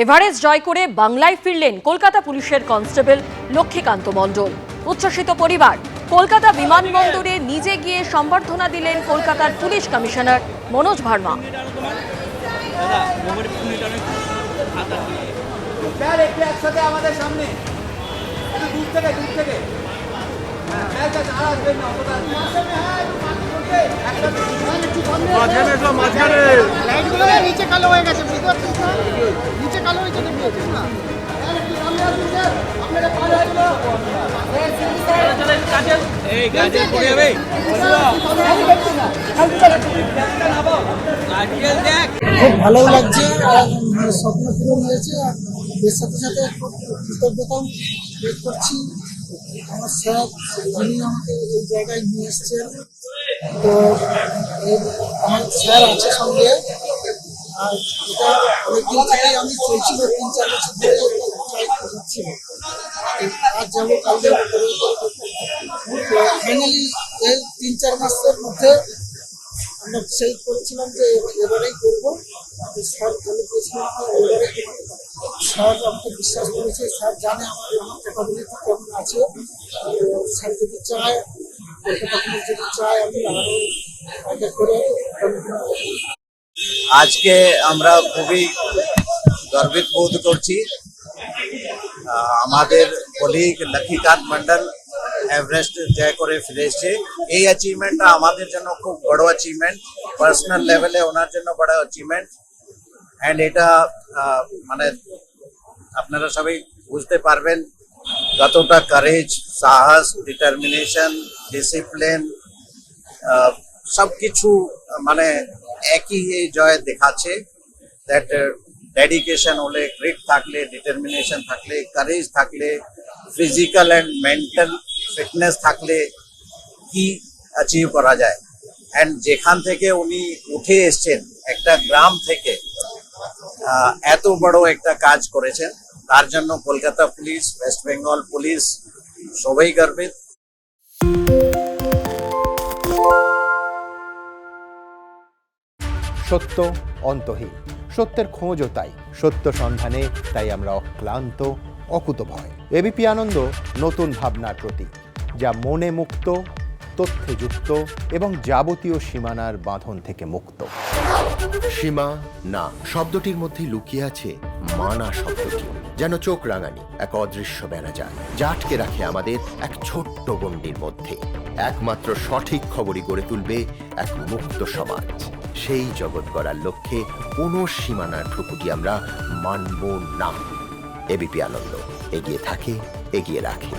Everest জয় করে বাংলায় ফিরলেন কলকাতা পুলিশের কনস্টেবল লক্ষ্মীকান্ত মণ্ডল। উচ্ছ্বসিত পরিবার। কলকাতা বিমানবন্দরে নিজে গিয়ে সম্বর্ধনা দিলেন কলকাতার পুলিশ কমিশনার মনোজ ভার্মা। নিচে কালো হয়ে গেছে, বুঝতে পারছেন? নিচে কালো হয়ে চলে গিয়েছে না। খুব ভালো লাগছে, স্বপ্ন পূরণ হয়েছে। আর এর সাথে সাথে খুব কৃতজ্ঞতাও ব্যক্ত করছি আমার স্যার, যিনি আমাকে এই জায়গায় নিয়ে এসছেন। তো আমার স্যার আছে সঙ্গে। আর এটা অনেকদিন থেকেই আমি চলছিল, 3-4 বছর ধরে ট্রাই করছিল। আজ যাবো, কাল যাবো করে ফাইনালি এই 3-4 মাসের মধ্যে আমরা সেই করেছিলাম যে এবারেই করবো। স্যার বলে দিয়েছিলাম এবারে। স্যার আমাকে বিশ্বাস করেছে, স্যার জানে আমার ক্যাপাবিলিটি কেমন আছে। স্যার যদি চায়, কলকাতা পুলিশ যদি চায়, আমি আরো আগে করে। আজকে আমরা খুবই গর্বিত বোধ করছি। আমাদের কলিগ লক্ষ্মীকান্ত মন্ডল এভারেস্ট জয় করে ফিরে এসেছে। এই অ্যাচিভমেন্টটা আমাদের জন্য খুব বড় অ্যাচিভমেন্ট, পার্সোনাল লেভেলে ওনার জন্য বড় অ্যাচিভমেন্ট। অ্যান্ড এটা মানে আপনারা সবাই বুঝতে পারবেন কতটা কারেজ, সাহস, ডিটারমিনেশন, ডিসিপ্লিন সব কিছু মানে একই এই জয় দেখাচ্ছে। দ্যাট ডেডিকেশন হলে, গ্রিট থাকলে, ডিটারমিনেশন থাকলে, কারেজ থাকলে, ফিজিক্যাল অ্যান্ড মেন্টাল ফিটনেস থাকলে কি অ্যাচিভ করা যায়। অ্যান্ড যেখান থেকে উনি উঠে এসছেন, একটা গ্রাম থেকে এত বড় একটা কাজ করেছেন, তার জন্য Kolkata police, West Bengal police সবাই গর্বিত। সত্য অন্তহীন, সত্যের খোঁজও তাই, সত্য সন্ধানে তাই আমরা অক্লান্ত, অকুতভয়। এবিপি আনন্দ নতুন ভাবনার প্রতীক, যা মনে মুক্ত, তথ্যে যুক্ত এবং যাবতীয় সীমানার বাঁধন থেকে মুক্ত। সীমা না শব্দটির মধ্যে লুকিয়ে আছে মানা শব্দটি, যেন চোখ রাঙানি এক অদৃশ্য বেড়াজাল, যা আটকে রাখে আমাদের এক ছোট্ট গণ্ডির মধ্যে। একমাত্র সঠিক খবরই গড়ে তুলবে এক মুক্ত সমাজ। সেই জগৎ গড়ার লক্ষ্যে কোনো সীমানার ঠুকুটি আমরা মানব না। এবিপি আনন্দ এগিয়ে থাকে, এগিয়ে রাখে।